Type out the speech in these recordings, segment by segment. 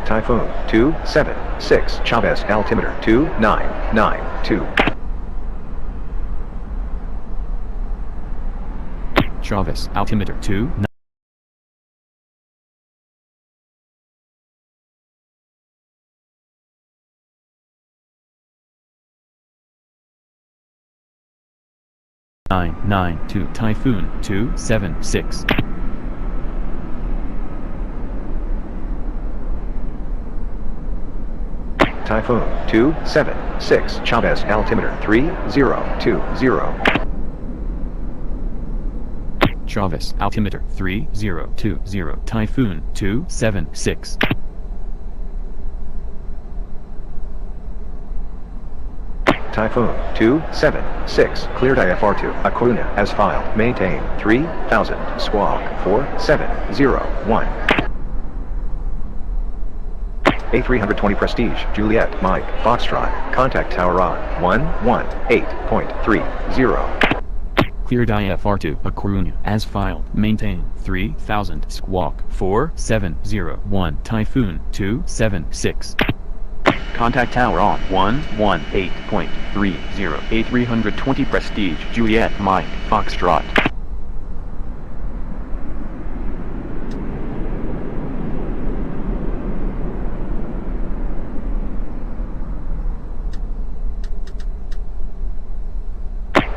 Typhoon 276 Chavez altimeter 2992. Chavez altimeter 2 992 Typhoon 276. Typhoon 276 Chavez altimeter 3020. Chavez altimeter 3020 Typhoon 276. Typhoon 276 cleared IFR2 Acuna as filed. Maintain 3000 squawk 4701. A320 Prestige Juliet Mike Foxtrot contact tower on 118.30. Cleared IFR2 Acuna as filed. Maintain 3000 squawk 4701 Typhoon 276. Contact tower on 118.30. A320 Prestige Juliet Mike Foxtrot.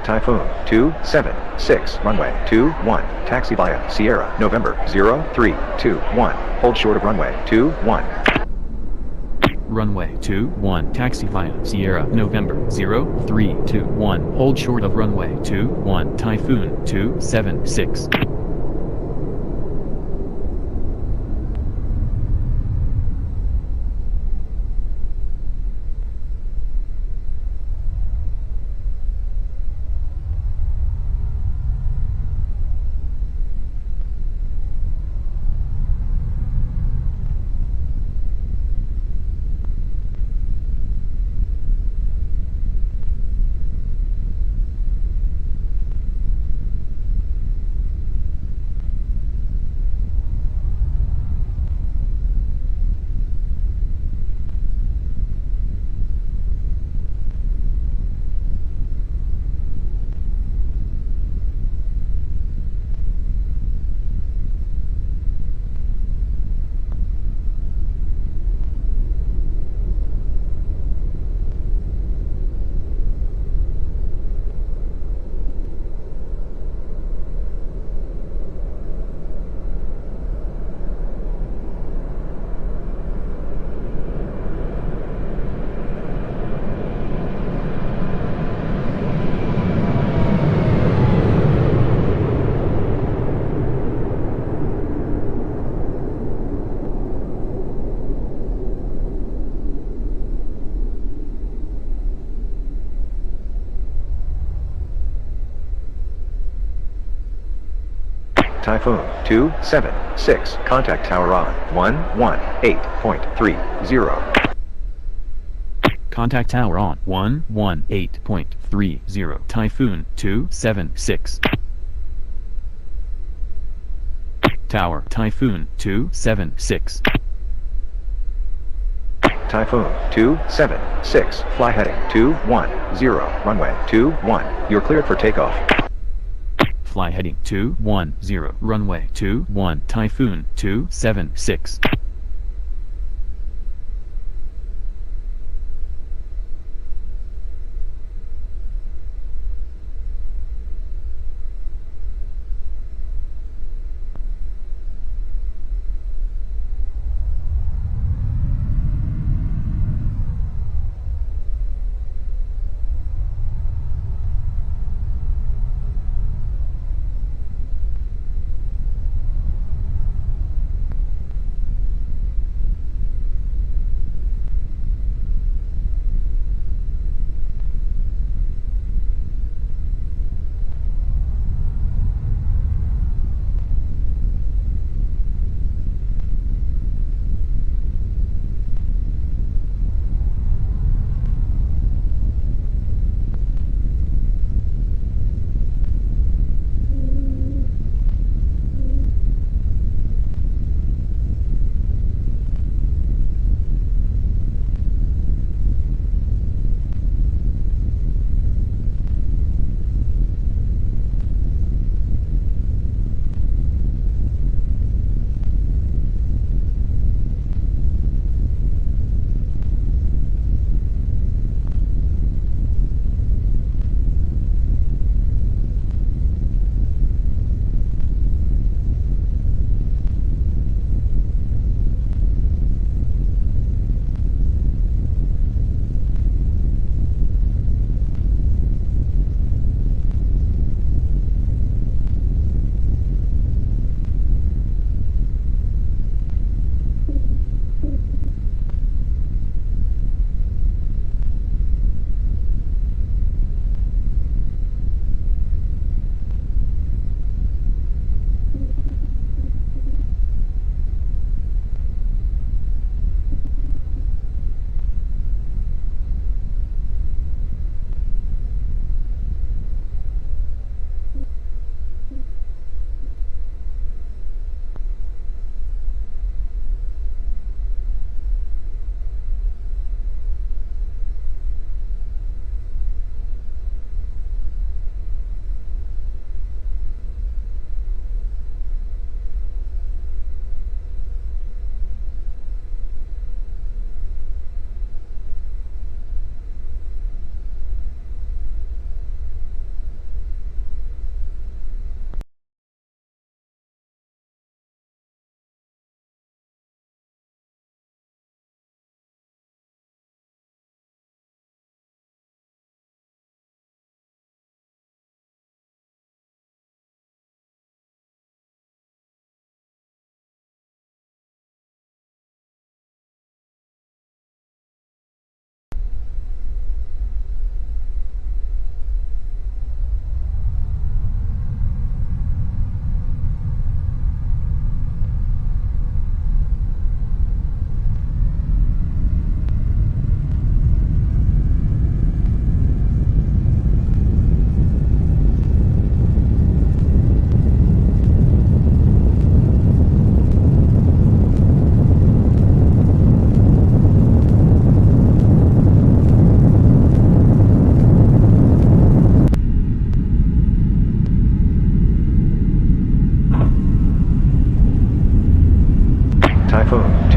Typhoon 276 runway 21 taxi via Sierra November 0321 hold short of runway 21. Runway 21 taxi via Sierra November 0321 hold short of runway 21 Typhoon 276. Typhoon 276 contact tower on 118.30. Contact tower on 118.30 Typhoon 276. Tower Typhoon 276. Typhoon 276 fly heading 210 runway 21 you're cleared for takeoff. Fly heading 210 runway 21 Typhoon 276.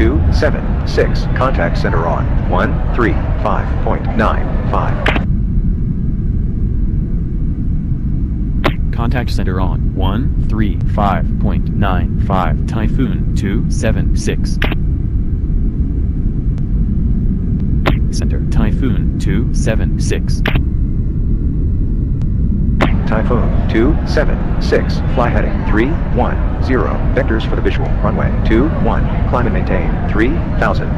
276. Contact center on 135.95. Contact center on 135.95. Typhoon 276. Center Typhoon 276. Typhoon 276. Fly heading 310. Vectors for the visual. Runway 21. Climb and maintain 3000.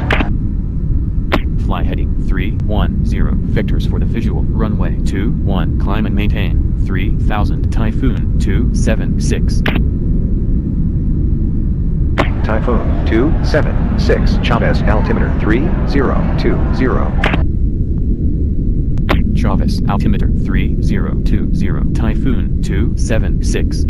Fly heading 310. Vectors for the visual. Runway 21. Climb and maintain 3000. Typhoon 276. Typhoon 276. Chavez altimeter 3020. Chavez altimeter 3020. Typhoon 276.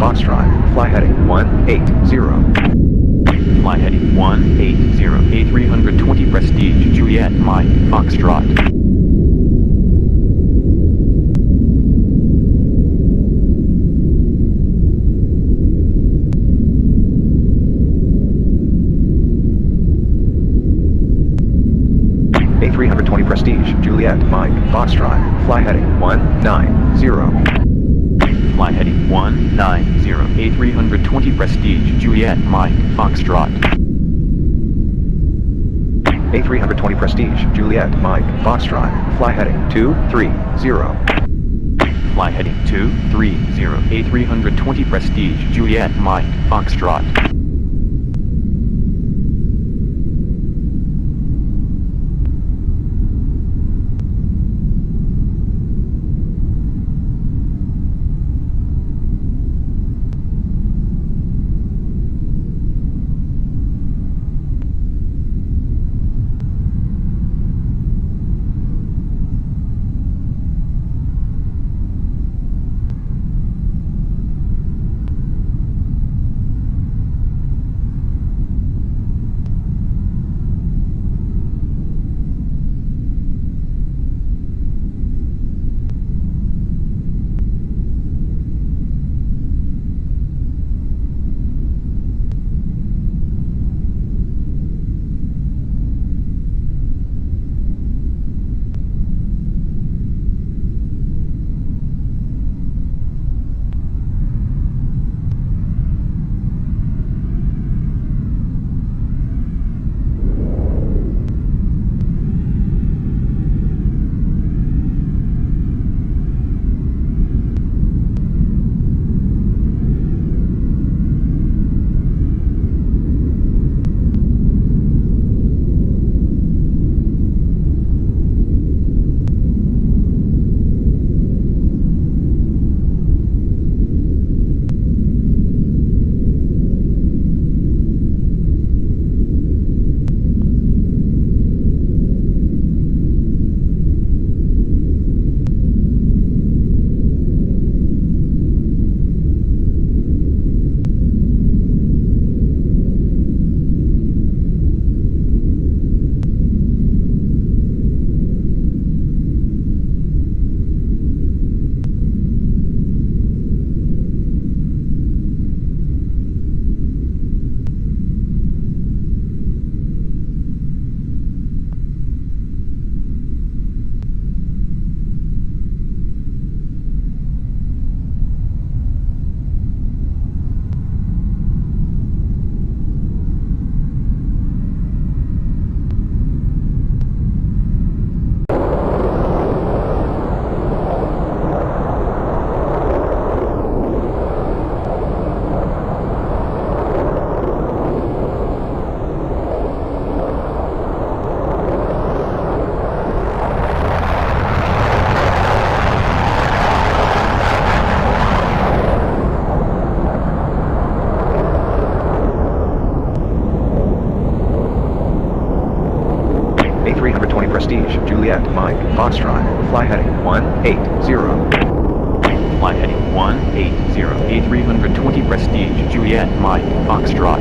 Foxtrot, fly heading 180. Fly heading 180, A320 Prestige, Juliet, Mike, Foxtrot. A320 Prestige, Juliet, Mike, Foxtrot, fly heading 190. Fly heading 190, A320 Prestige, Juliet, Mike, Foxtrot. A320 Prestige, Juliet, Mike, Foxtrot, fly heading 230. Fly heading 230, A320 Prestige, Juliet, Mike, Foxtrot. A320 Prestige, Juliet, Mike, Foxtrot, fly heading 180. Fly heading 180, A320 Prestige, Juliet, Mike, Foxtrot.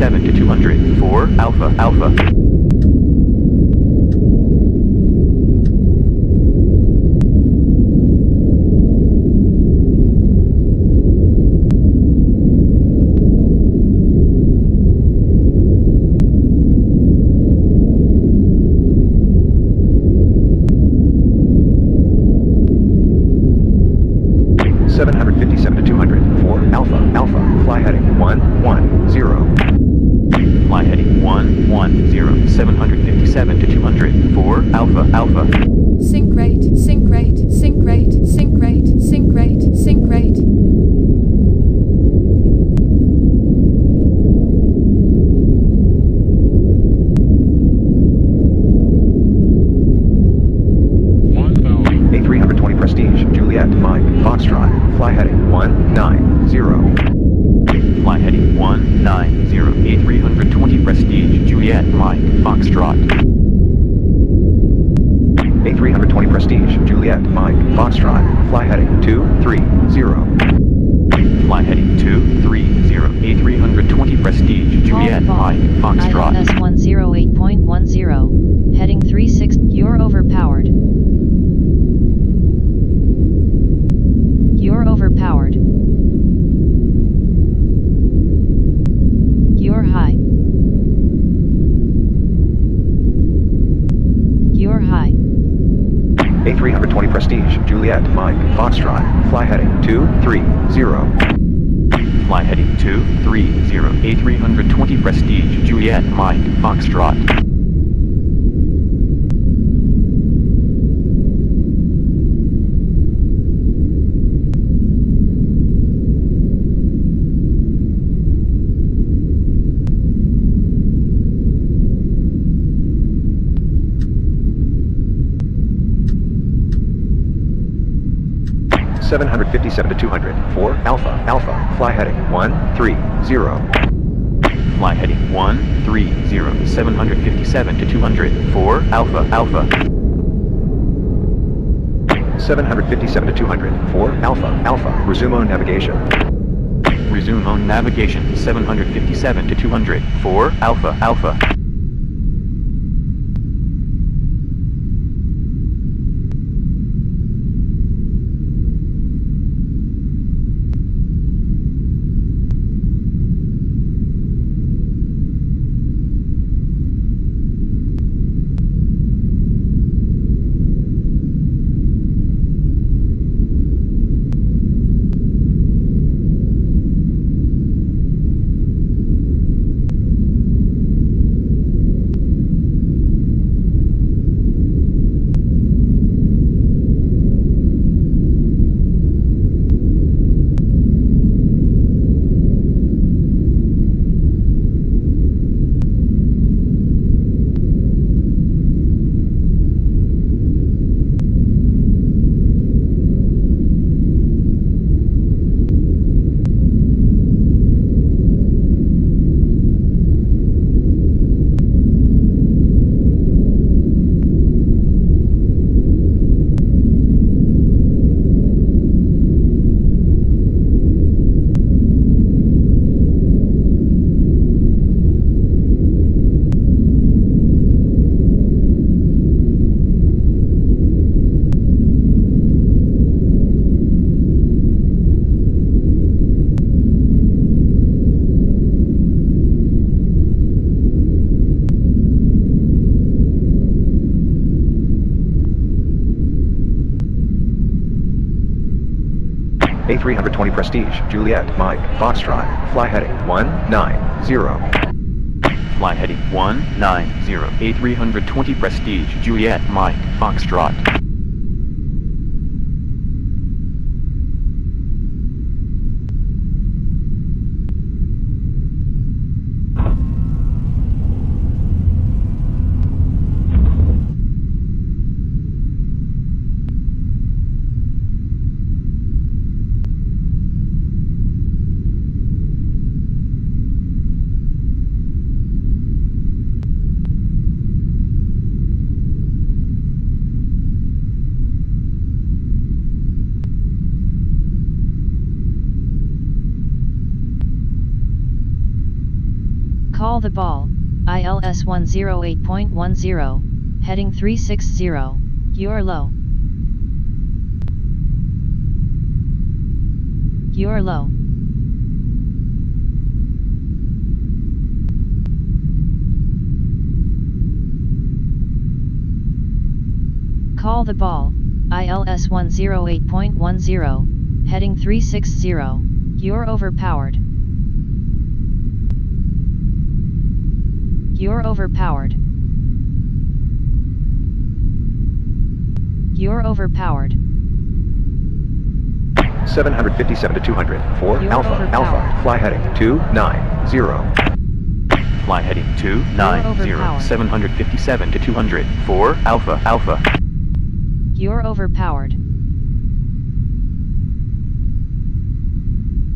757 to 200. 4 Alpha Alpha. Fly heading 110. Fly heading 110. 757 to 200. 4 Alpha Alpha. Sync rate, sync rate, sync rate, sync rate, sync rate, sync rate. A320 Prestige, Juliet, Mike, Foxtrot, fly heading 190. Fly heading 190. A320 Prestige, Juliet, Mike, Foxtrot. A320 Prestige, Juliet, Mike, Foxtrot, fly heading 230. Fly heading 230. A320 Prestige, Juliet, Mike, Foxtrot. ILS 108.10, heading 36, you're overpowered. You're overpowered. You're high. You're high. A320 Prestige, Juliet, Mike, Foxtrot, fly heading 230. Fly heading 230. A320 Prestige, Juliet, Mike, Foxtrot. – 757 to 200. 4 Alpha Alpha, fly heading 130. Fly heading 130. 757 to 200. 4 Alpha Alpha. 757 to 200. 4 Alpha Alpha, resume on navigation. Resume on navigation. 757 to 200. 4 Alpha Alpha. A320 Prestige, Juliet, Mike, Foxtrot, fly heading 190. Fly heading 190. A320 Prestige, Juliet, Mike, Foxtrot. Call the ball, ILS 108.10, heading 360, you're low. You're low. Call the ball, ILS 108.10, heading 360, you're overpowered. You're overpowered. You're overpowered. 757 to 200. 4 You're Alpha, overpowered. Alpha, fly heading 290. Fly heading 290, overpowered. 757 to 200, 4 Alpha, Alpha. You're overpowered.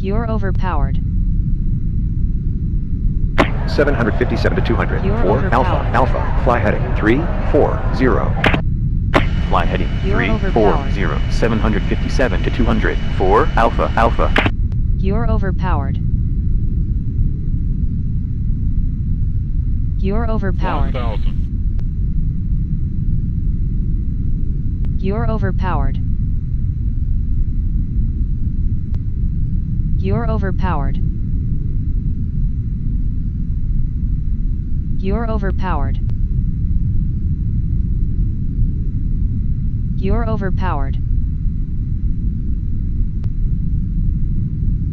You're overpowered. 757 to 200. You're 4 Alpha, overpowered. Alpha, fly heading 340. Fly heading You're 340, 757 to 200, 4 Alpha, Alpha. You're overpowered. You're overpowered. 1,000. You're overpowered. You're overpowered. You're overpowered. You're overpowered.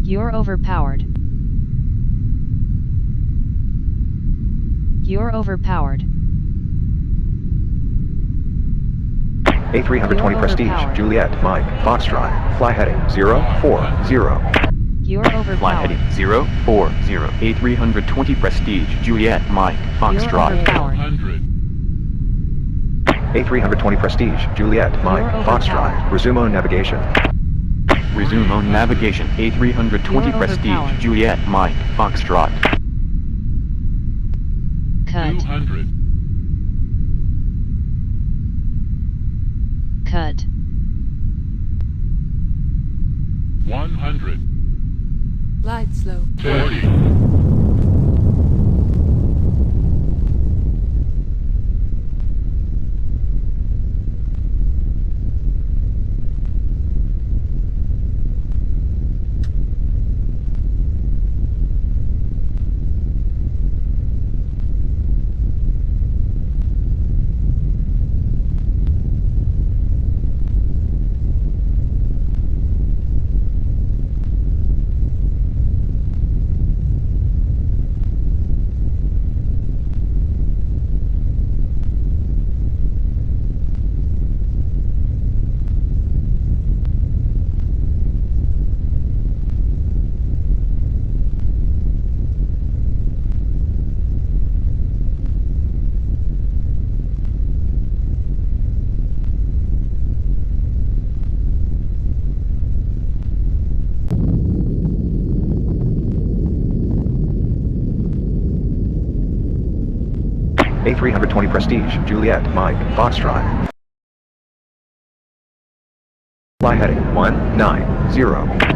You're overpowered. You're overpowered. A320 You're Prestige, overpowered. Juliet, Mike, Foxtrot, fly heading 040. You're Fly overpowered. heading 040, A320 Prestige, Juliet, Mike, You're Foxtrot. overpowered. 100. A320 Prestige, Juliet, Mike, You're Foxtrot, overpowered. resume on navigation. Resume on navigation, A320 You're Prestige, overpowered. Juliet, Mike, Foxtrot. Cut. 200. Cut. 100. Glide slow. 40. A320 Prestige, Juliet, Mike, Foxtrot. Fly heading 190.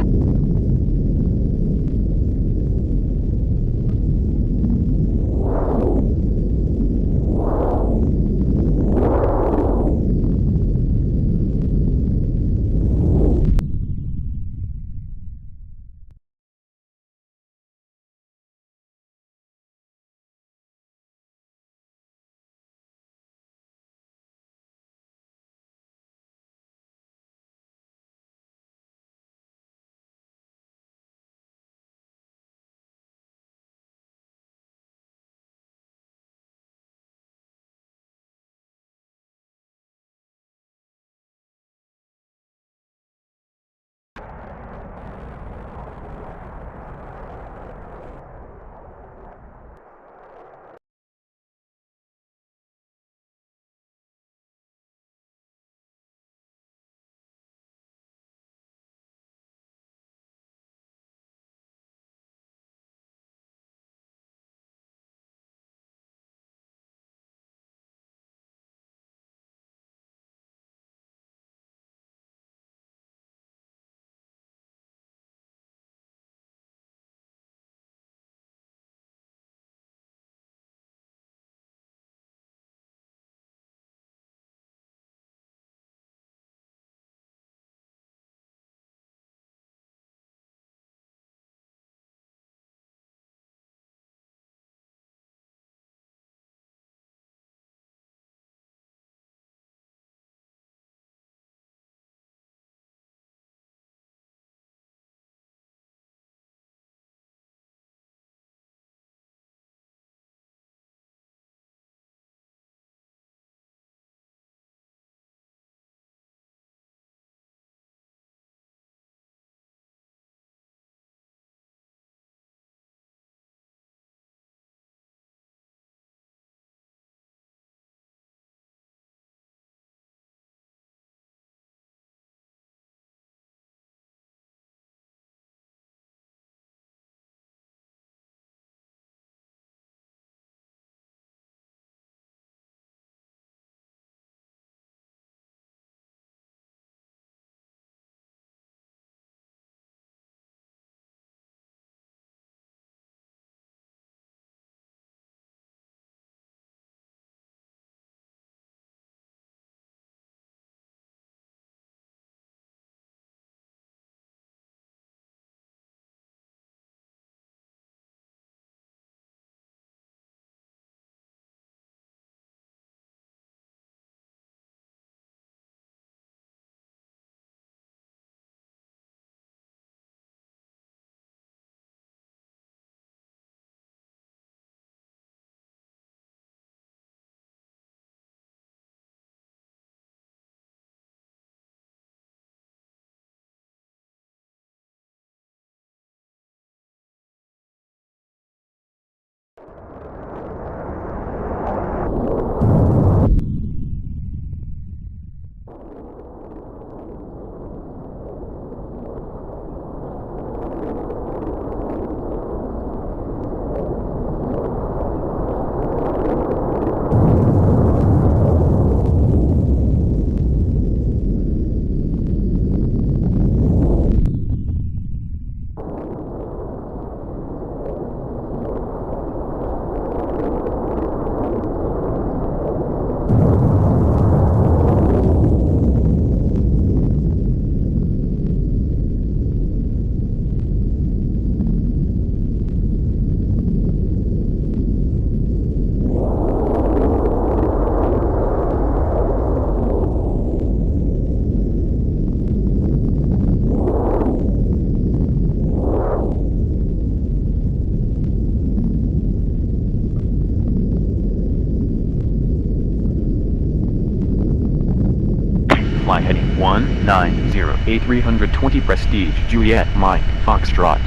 Fly heading 190, A320 Prestige, Juliet, Mike, Foxtrot.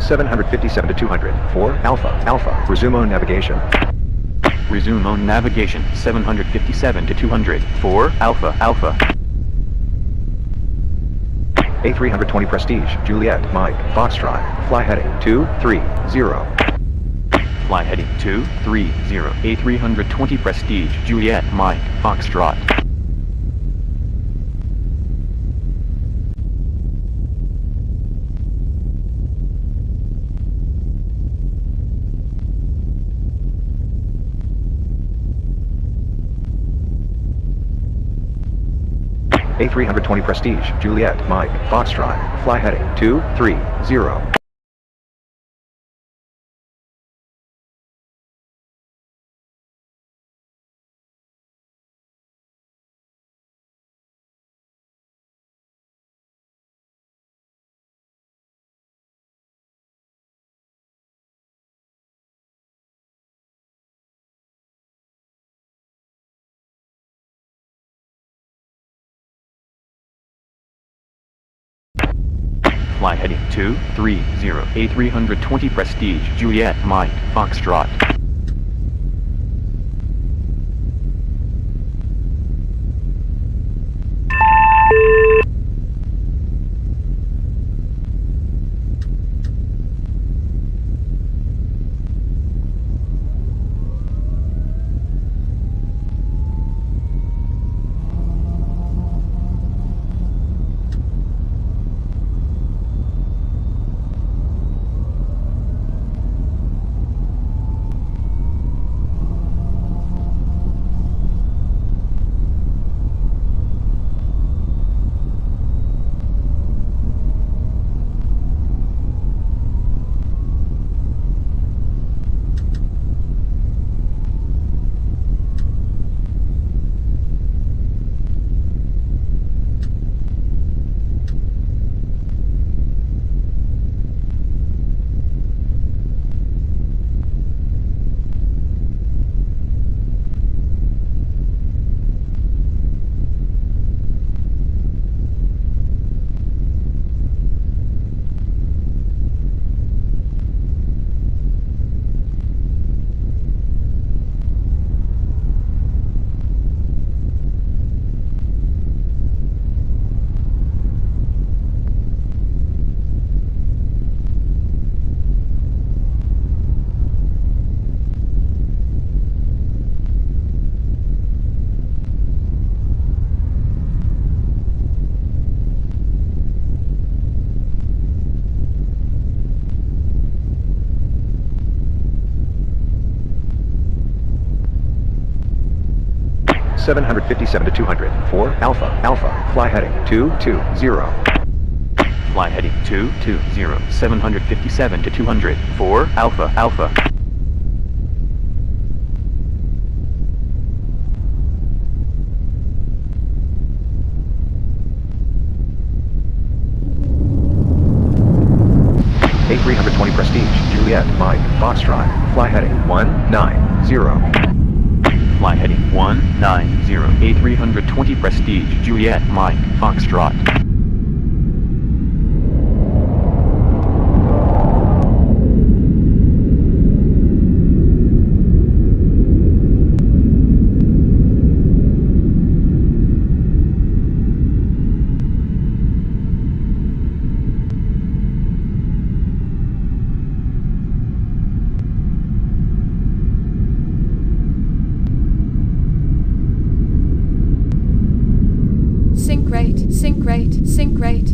757 to 200. 4 Alpha, Alpha. Resume on navigation. Resume on navigation, 757 to 200, 4 Alpha, Alpha. A320 Prestige, Juliet, Mike, Foxtrot. Fly heading 230. Fly heading 230, A320 Prestige, Juliet, Mike, Foxtrot. A320 Prestige, Juliet, Mike, Foxtrot. Fly heading 230. Fly heading 230, A320 Prestige, Juliet, Mike, Foxtrot. $757 to 200. 4 Alpha, Alpha. Fly heading 220. Fly heading 220, 757 to 200, 4 Alpha, Alpha. A320 Prestige, Juliet, Mike, Foxtrot. Fly heading 190. Fly heading 190, A320 Prestige, Juliet, Mike, Foxtrot. Sync rate.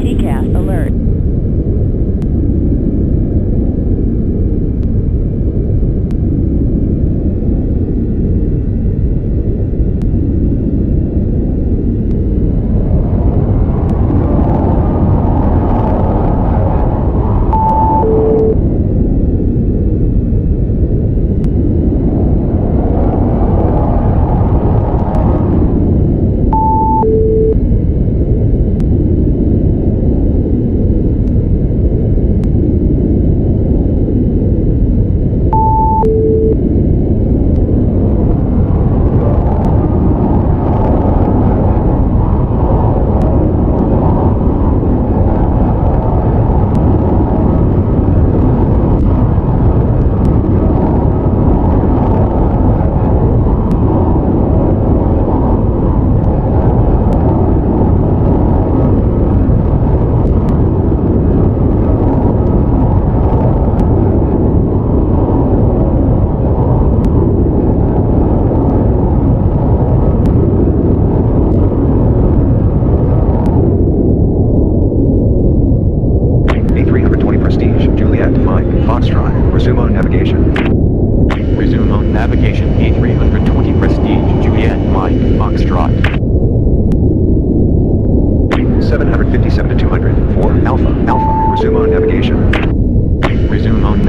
TCAS alert.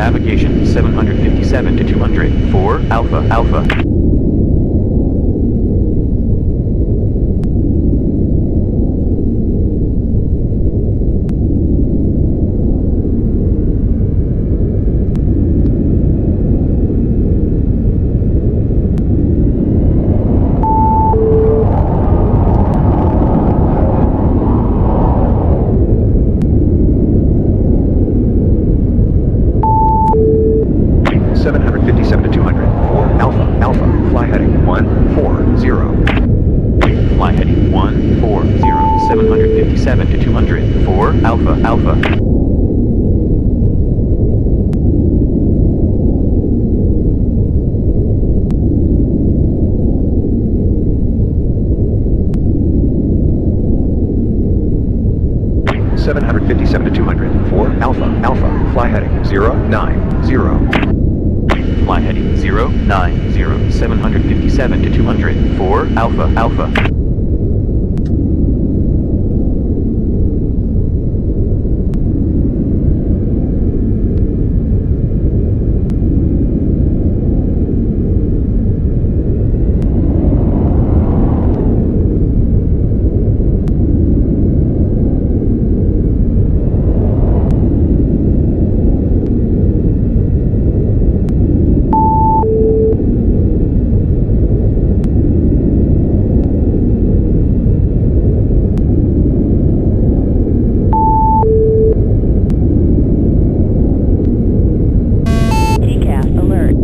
Navigation 757 to 200 for Alpha Alpha. 4 Alpha Alpha. 757 to 200. 4 Alpha Alpha. Fly heading 090. Fly heading 090. 757 to 200. 4 Alpha Alpha. TCAS alert.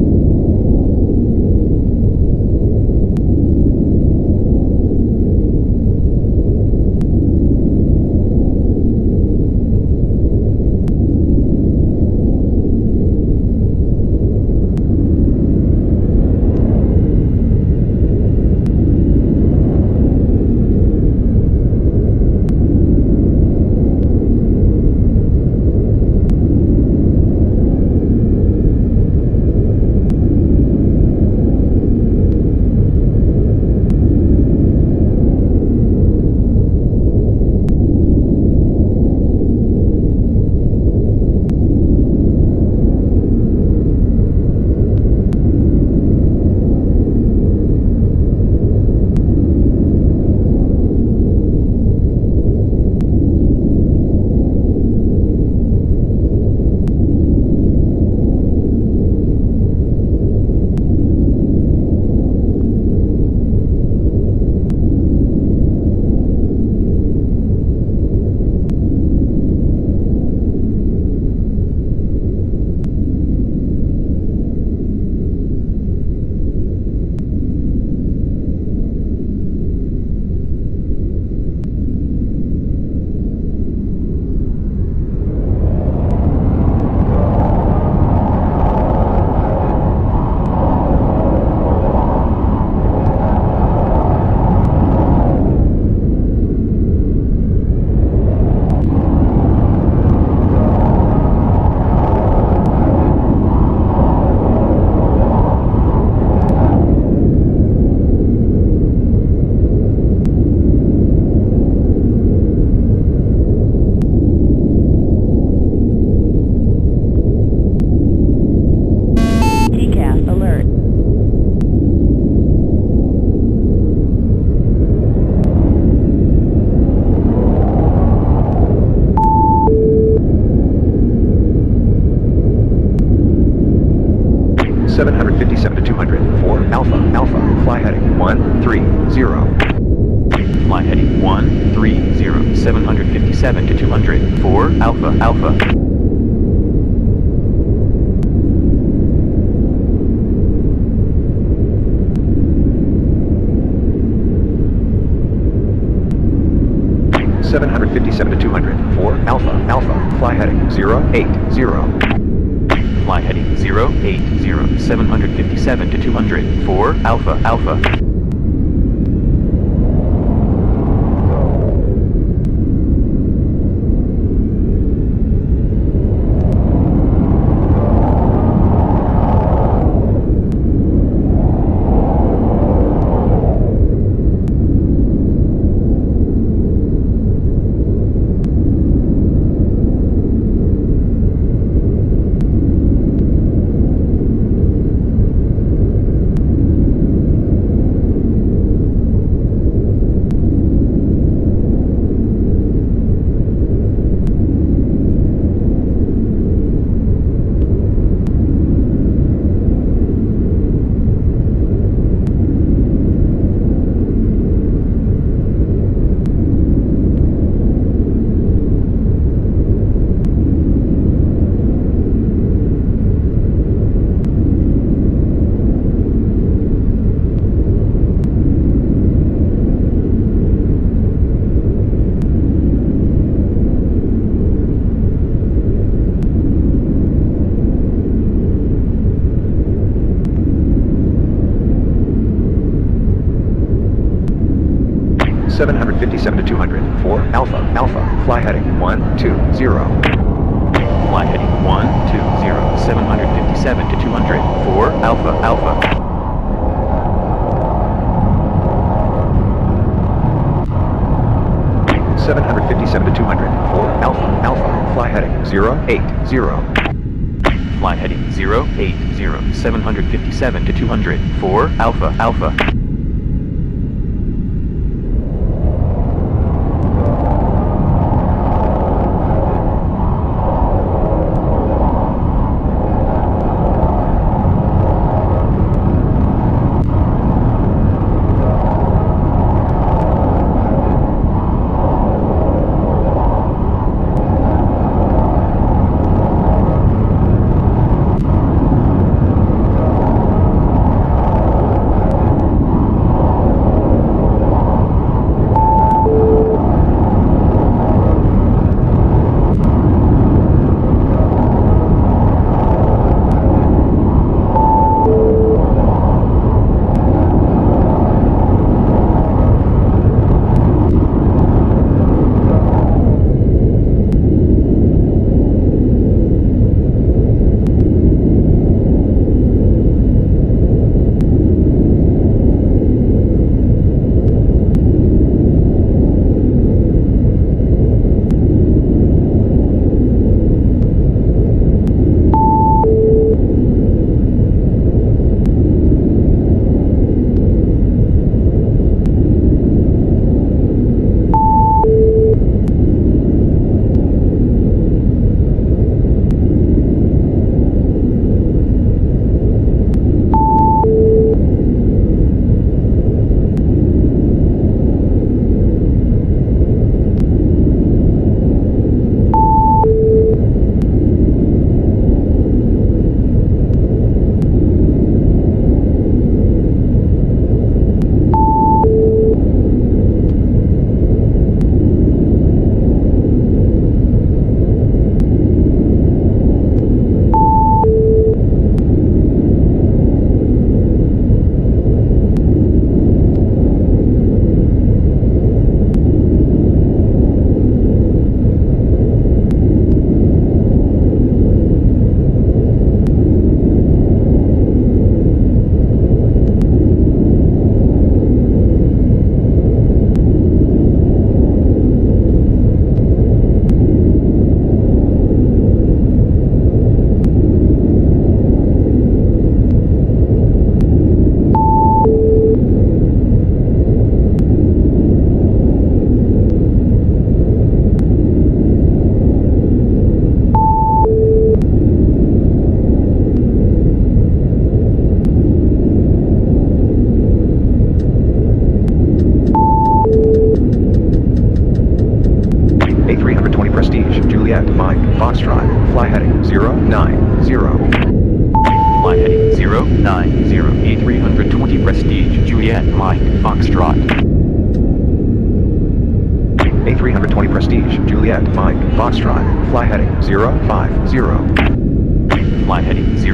TCAS alert. Two 757 to 200. 4 Alpha Alpha. Fly heading 130. Fly heading 130. 757 to 200. 4 Alpha Alpha. 757 to 200. 4 Alpha Alpha. Fly heading 080. Fly heading 080. 757 to 200. 4 Alpha Alpha. 757 to 200. 4 Alpha, Alpha, fly heading 120. Fly heading 120, 757 to 200, 4 Alpha, Alpha. Seven 757 to 200. 4 Alpha, Alpha, fly heading 080. Fly heading 080, 757 to 200, 4 Alpha, Alpha. Foxtrot, fly heading 090. Fly heading 090, A320 Prestige, Juliet, Mike, Foxtrot. A320 Prestige, Juliet, Mike, Foxtrot, fly heading 050. Fly heading 050,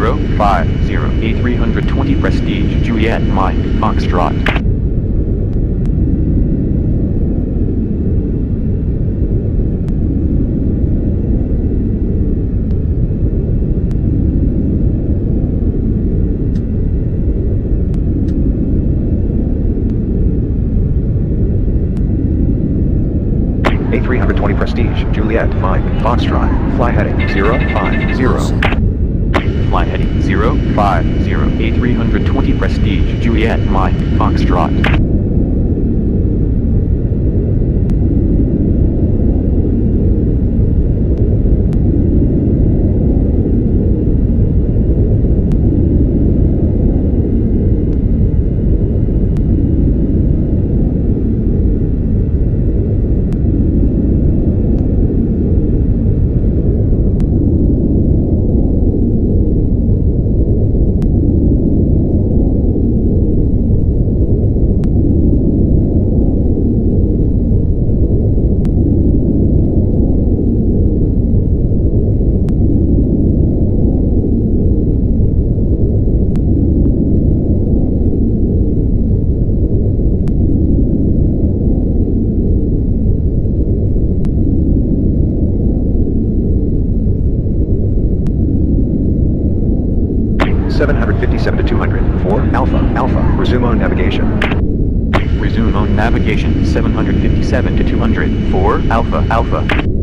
A320 Prestige, Juliet, Mike, Foxtrot. A320 Prestige, Juliet, Mike, Foxtrot, fly heading 050. Fly heading 050, A320 Prestige, Juliet, Mike, Foxtrot. 757 to 200. 4 Alpha, Alpha, resume on navigation. Resume on navigation 757 to 200. 4 Alpha, Alpha.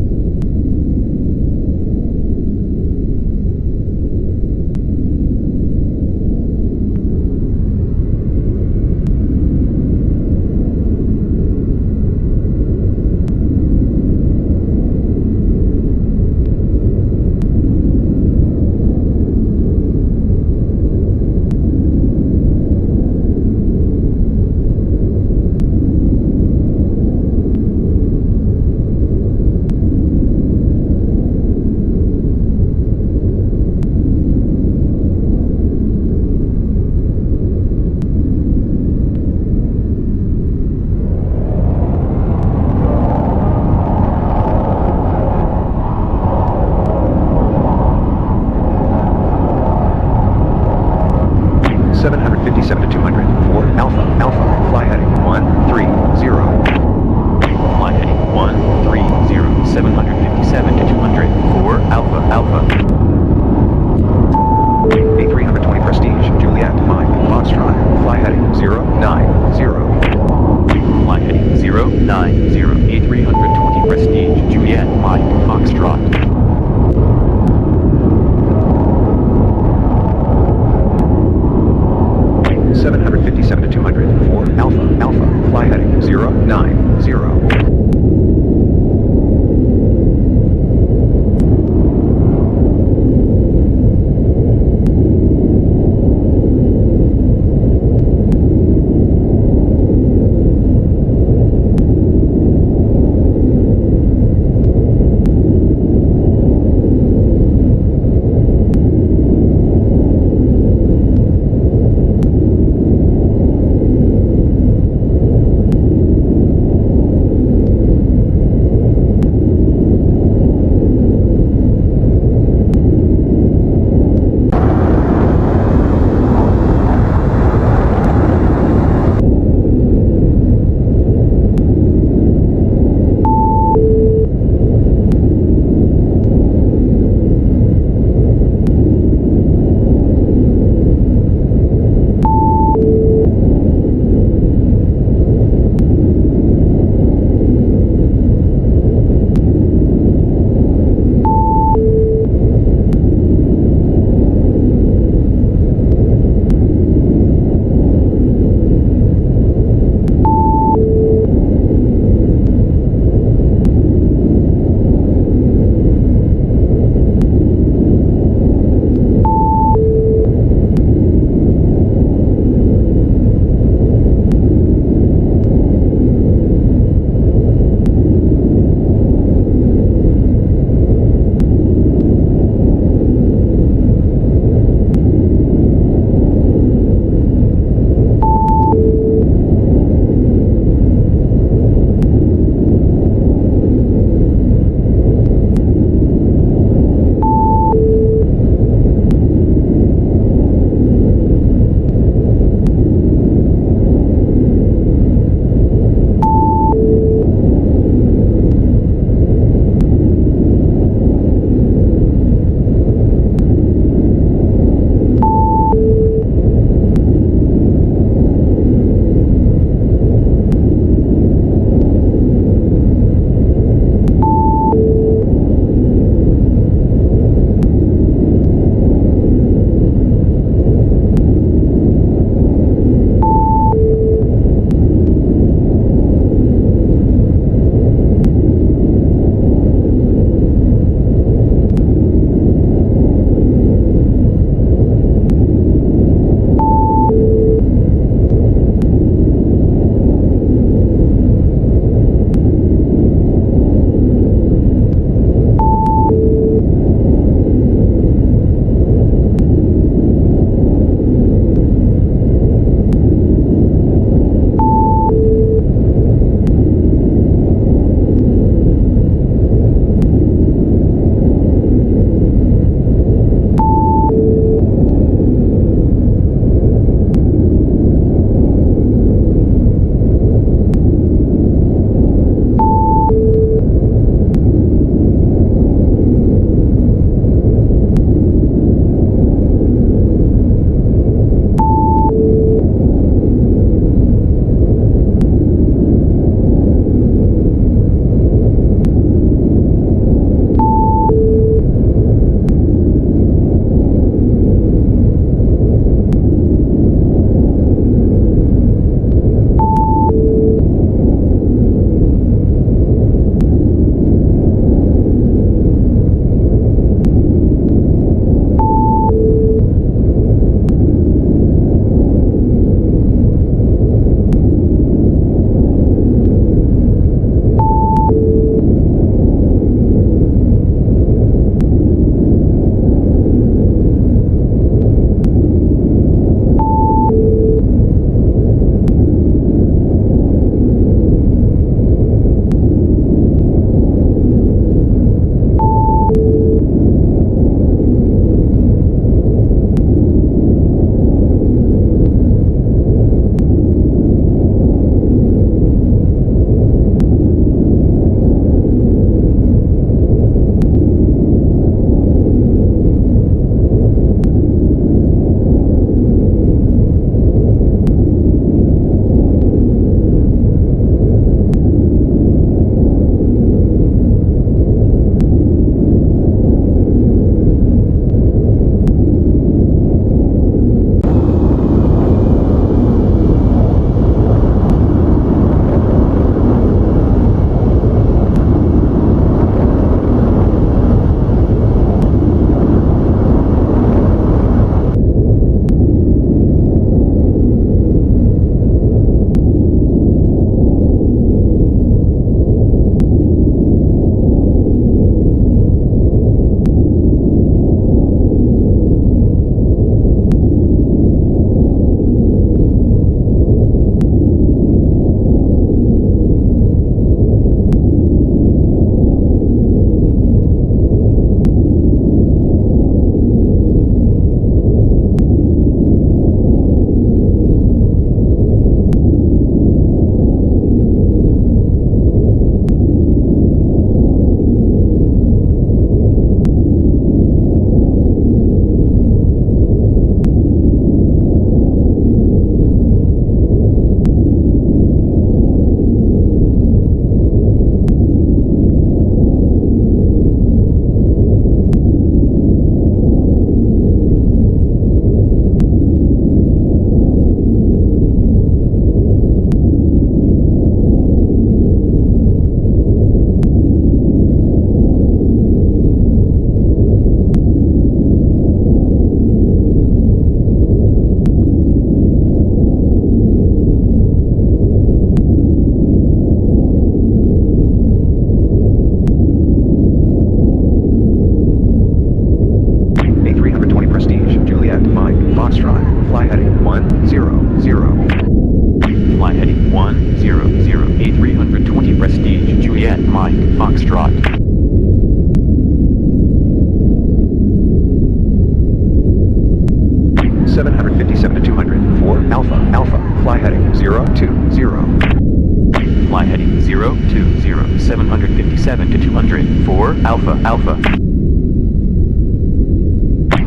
Alpha.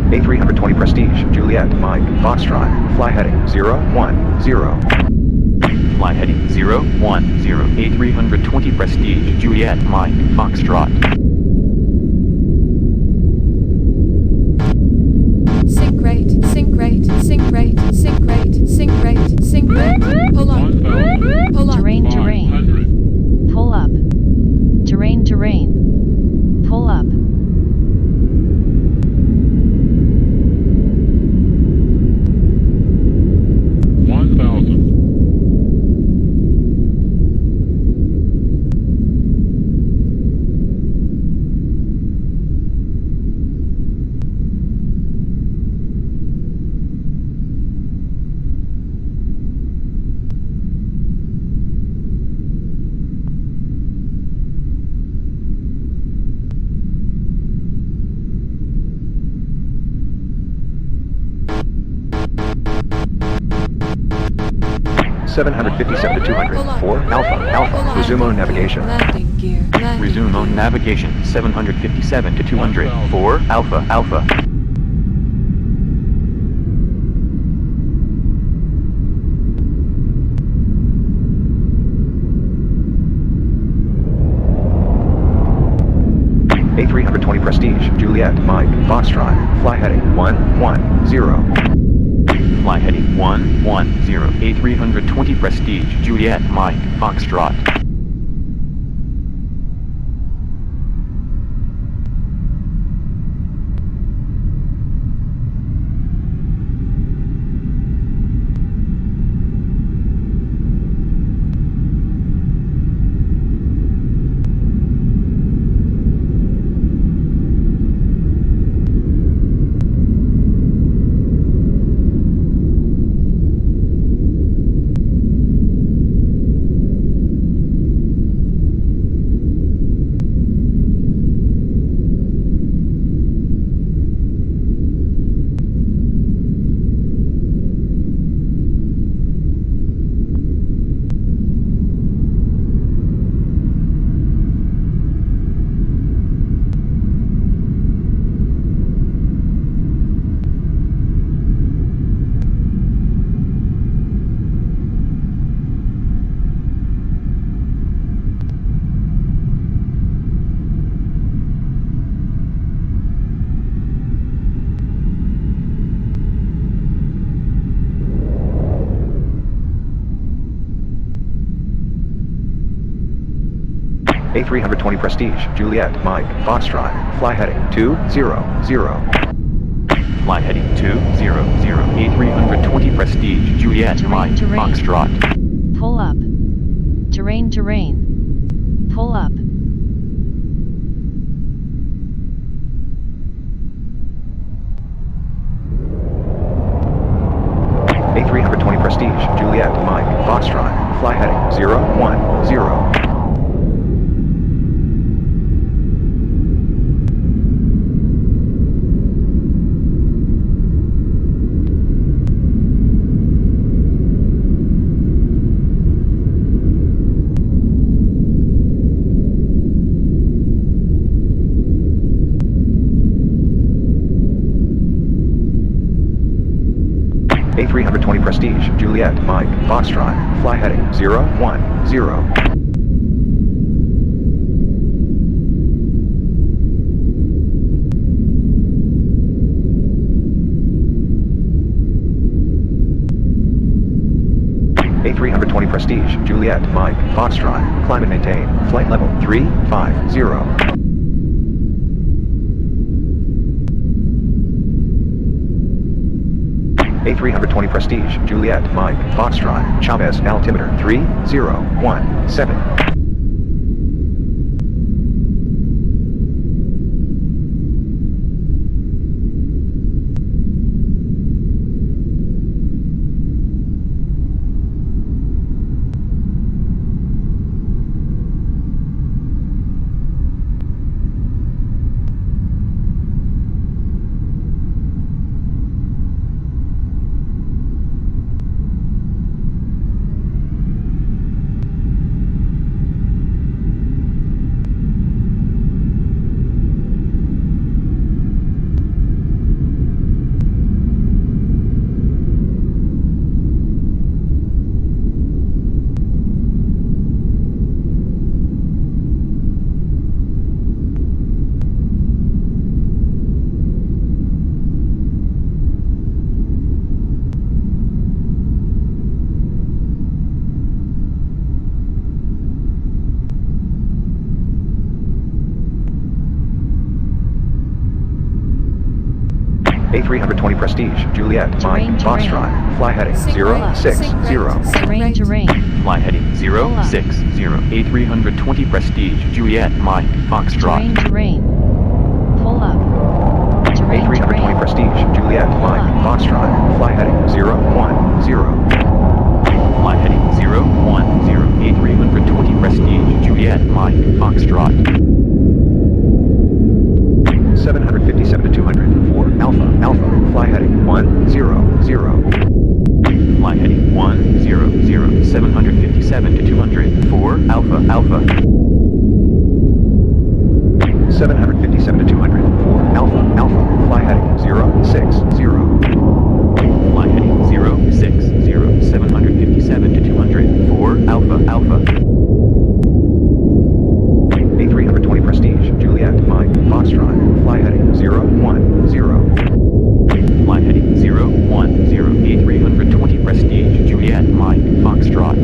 A320 Prestige, Juliet, Mike, Foxtrot, fly heading 010. Fly heading 010. A320 Prestige, Juliet, Mike, Foxtrot. Sync rate, sync rate, sync rate, sync rate, sync rate, sync rate. Pull up, 1,500. pull up. Terrain, terrain. Pull up. Terrain, terrain. Pull up. $757 to 200. Pull up. 4 Alpha, Pull Alpha, up. resume on navigation. Landing gear. Landing Resume on gear. navigation 757 to 200. 4 Alpha, Alpha. A320 Prestige, Juliet, Mike, Foxtrot, fly heading 110. Fly heading 110. A320 Prestige, Juliet, Mike, Foxtrot. A320 Prestige, Juliet, Mike, Foxtrot, fly heading 200. Fly heading 200. A320 Prestige, Juliet, Terrain, Mike, terrain. Foxtrot. Pull up. Terrain, terrain. Pull up. A320 Prestige, Juliet, Mike, Foxtrot, fly heading 010. A320 Prestige, Juliet, Mike, Foxtrot, fly heading 010. A320 Prestige, Juliet, Mike, Foxtrot, climb and maintain, flight level 350. A320 Prestige, Juliet, Mike, Foxtrot, Chavez, altimeter 3017. A320 Prestige, Juliet, Terrain, Mike, terrain. Foxtrot, fly heading Sync rate, 060. sync rate, sync Terrain, rate. terrain. Fly heading Pull up. 060. A320 Prestige, Juliet, Mike, Terrain, Foxtrot. terrain. Pull up. Terrain, A320 terrain. Prestige, Juliet, Mike, Foxtrot, fly heading 010. Fly heading 010. A320 Prestige, Juliet, Mike, Foxtrot. 757 to 200, 4 Alpha, fly heading 100. Fly heading 100. 757 to 200. 4 Alpha. 757 to 200, 4 Alpha, fly heading 060. Fly heading 060. 757 to 200. 4 Alpha. A320 Prestige, Juliet, Mike, Foxtrot, fly heading 010. Fly heading 010. A320 Prestige, Juliet, Mike, Foxtrot.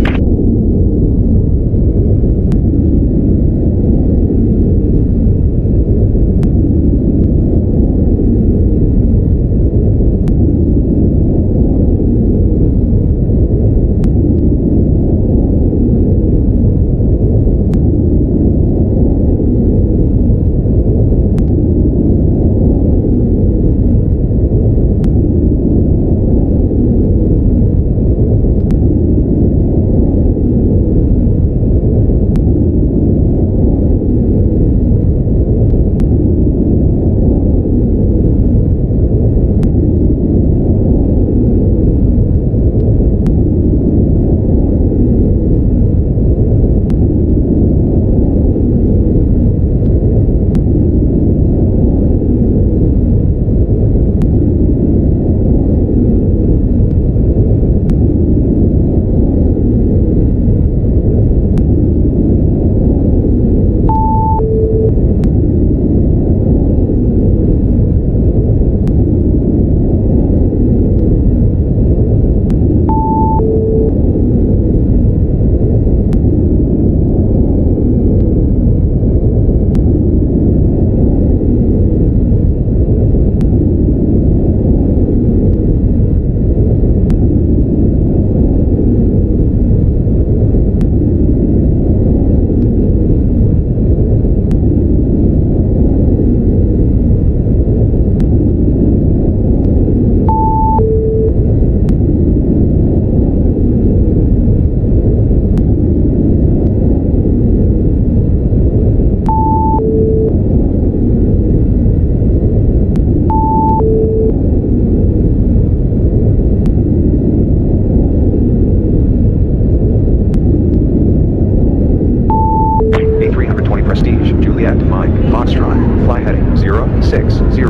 Prestige, Juliet, Mike, Foxtrot, fly heading 060.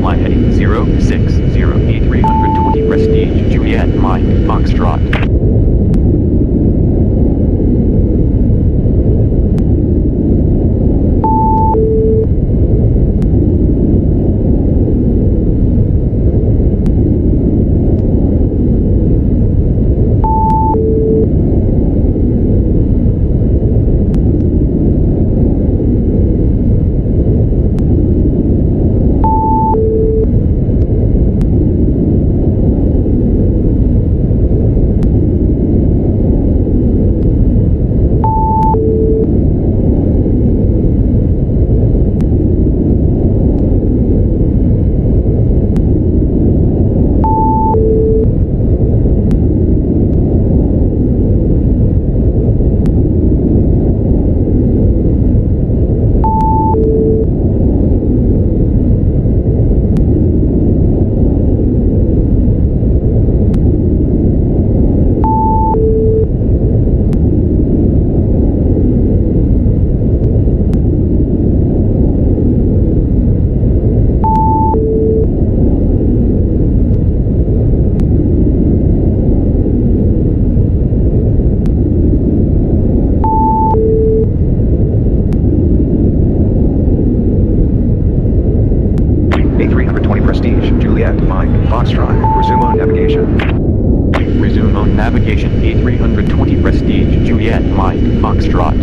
Fly heading 060. A320 Prestige, Juliet, Mike, Foxtrot. A320 Prestige, Juliet, Mike, Foxtrot, resume on navigation. Resume on navigation. A320 Prestige, Juliet, Mike, Foxtrot.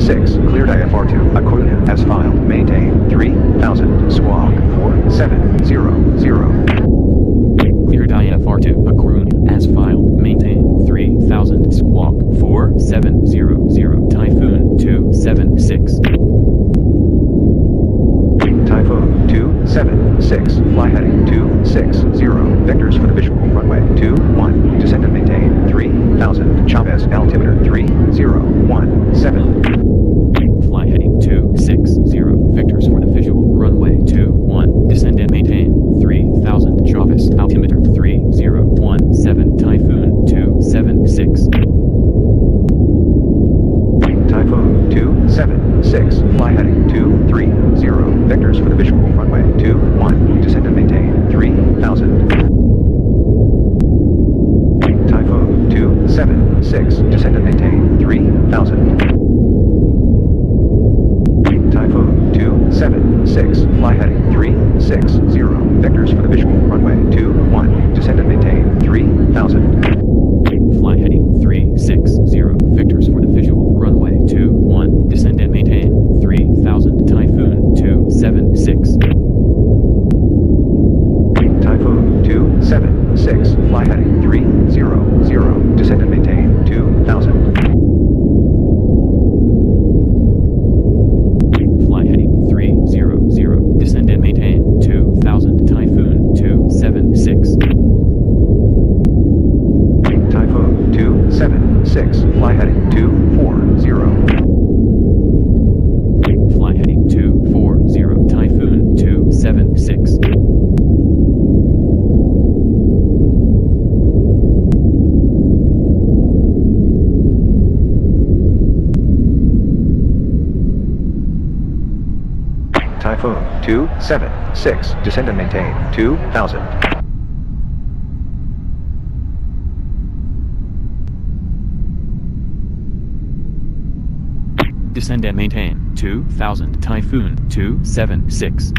6, cleared IFR2, Acuna, as filed, maintain, 3000, squawk, 4700. Cleared IFR2, Acuna, as filed, maintain, 3000, squawk, 4700, Typhoon 276. Typhoon 276, fly heading 260, vectors for the visual, runway 21, descend and maintain, 3000, Chavez, altimeter 3017. Fly heading 260, vectors for the visual, runway 21, descend and maintain, 3000, Chavez, altimeter 3017, Typhoon 276. Typhoon 276, fly heading 230, vectors for the visual, runway 21, descend and maintain, 3000. Typhoon 276, descend and maintain, 3000. Typhoon 276, fly heading 360, vectors for the visual, runway 21, descend and maintain, 3000. Fly heading 360, vectors for the visual, runway 21, descend and maintain, 3000, Typhoon 276. Typhoon 276, fly heading 300, descend and maintain, 2000. Fly heading 300, descend and maintain, 2000, Typhoon 276. Typhoon 276, fly heading 240. Fly heading 240, Typhoon 276. Typhoon 276, descend and maintain, 2000. Descend and maintain, 2000, Typhoon 276.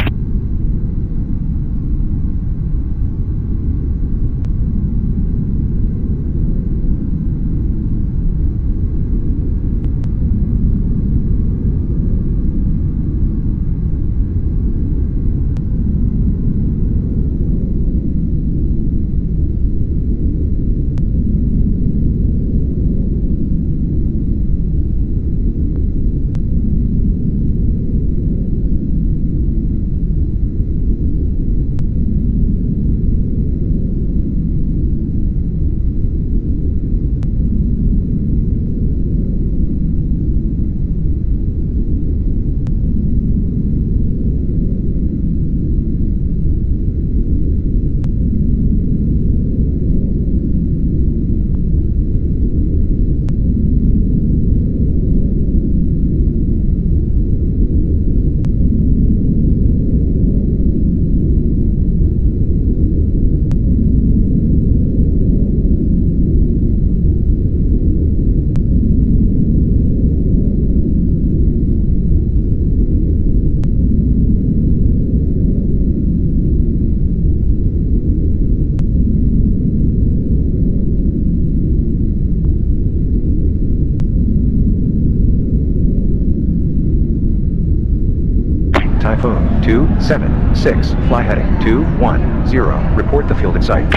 Typhoon 276, fly heading 210, report the field in sight.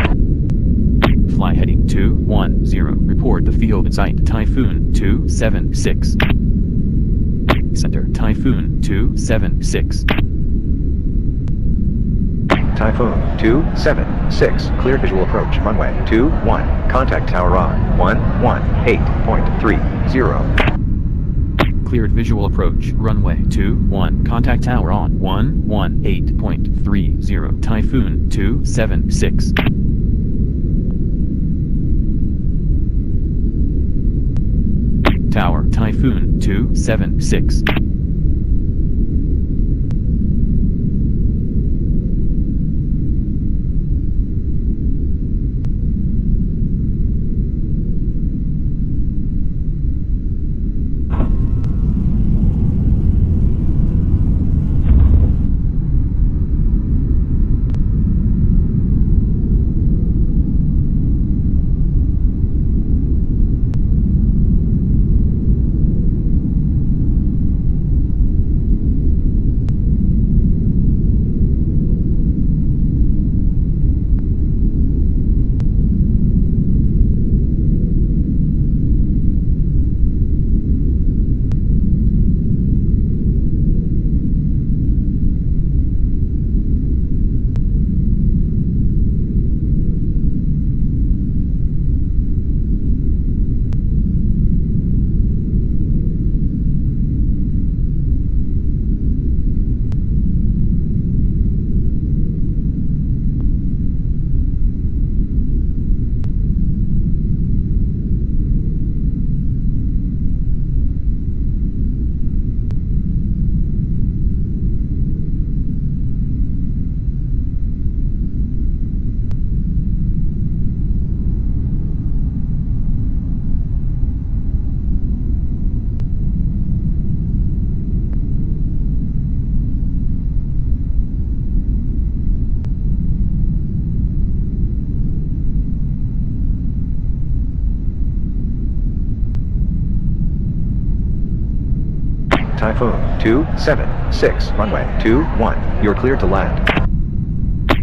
Fly heading 210, report the field in sight, Typhoon 276. Center, Typhoon 276. Typhoon 276, clear visual approach, runway 21, contact tower on 118.30. Cleared visual approach, runway 21, contact tower on 118.30, Typhoon 276. Tower, Typhoon 276. Typhoon 276, runway 21, you're cleared to land.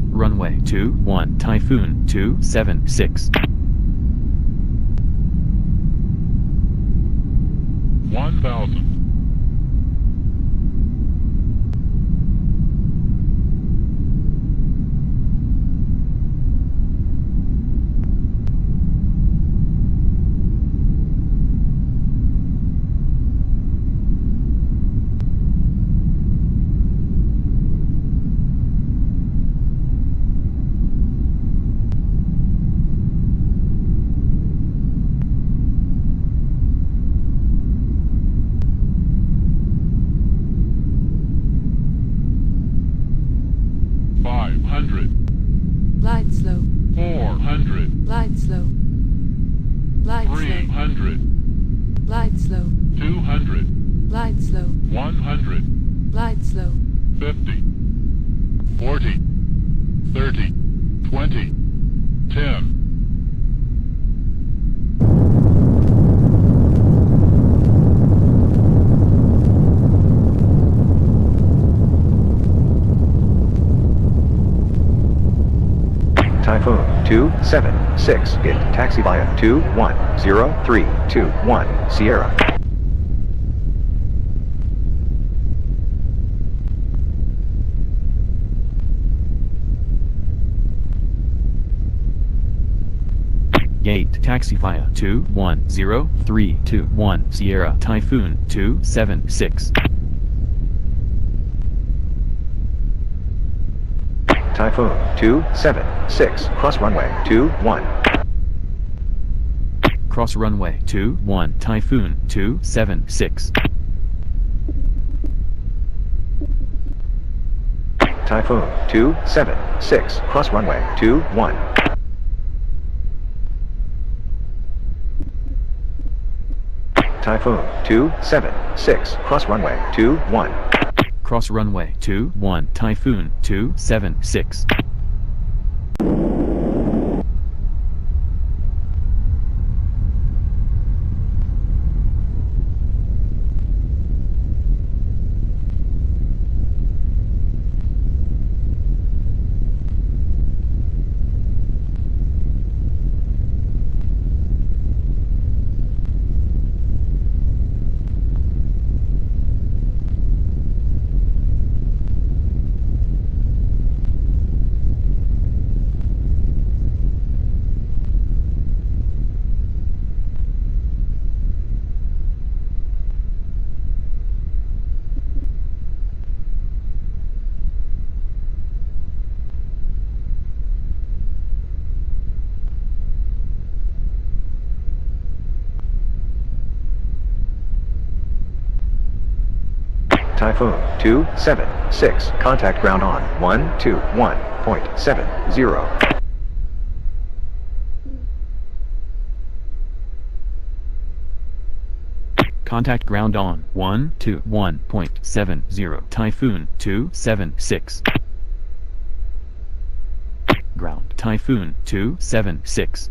Runway 21, Typhoon 276. 1,000. Glide slow. 400. Glide slow. Glide slow. 300. Glide slow. 200. Glide slow. 100. Glide slow. 50. 40. 30. 20. 10. Typhoon 276, get taxi via 210321, Sierra. Gate taxi via 210321, Sierra, Typhoon 276. Typhoon 276, cross runway 21. Cross runway 21, Typhoon 276. Typhoon 276, cross runway 21. Typhoon 276, cross runway 21. Cross runway 21, Typhoon 276. Typhoon 276, contact ground on 121.70. Contact ground on 121.70, Typhoon 276. Ground, Typhoon 276.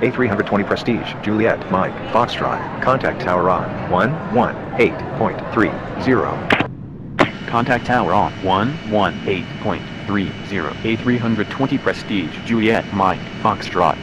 A320 Prestige, Juliet, Mike, Foxtrot. Contact tower on 118.30. Contact tower on 118.30. A320 Prestige, Juliet, Mike, Foxtrot.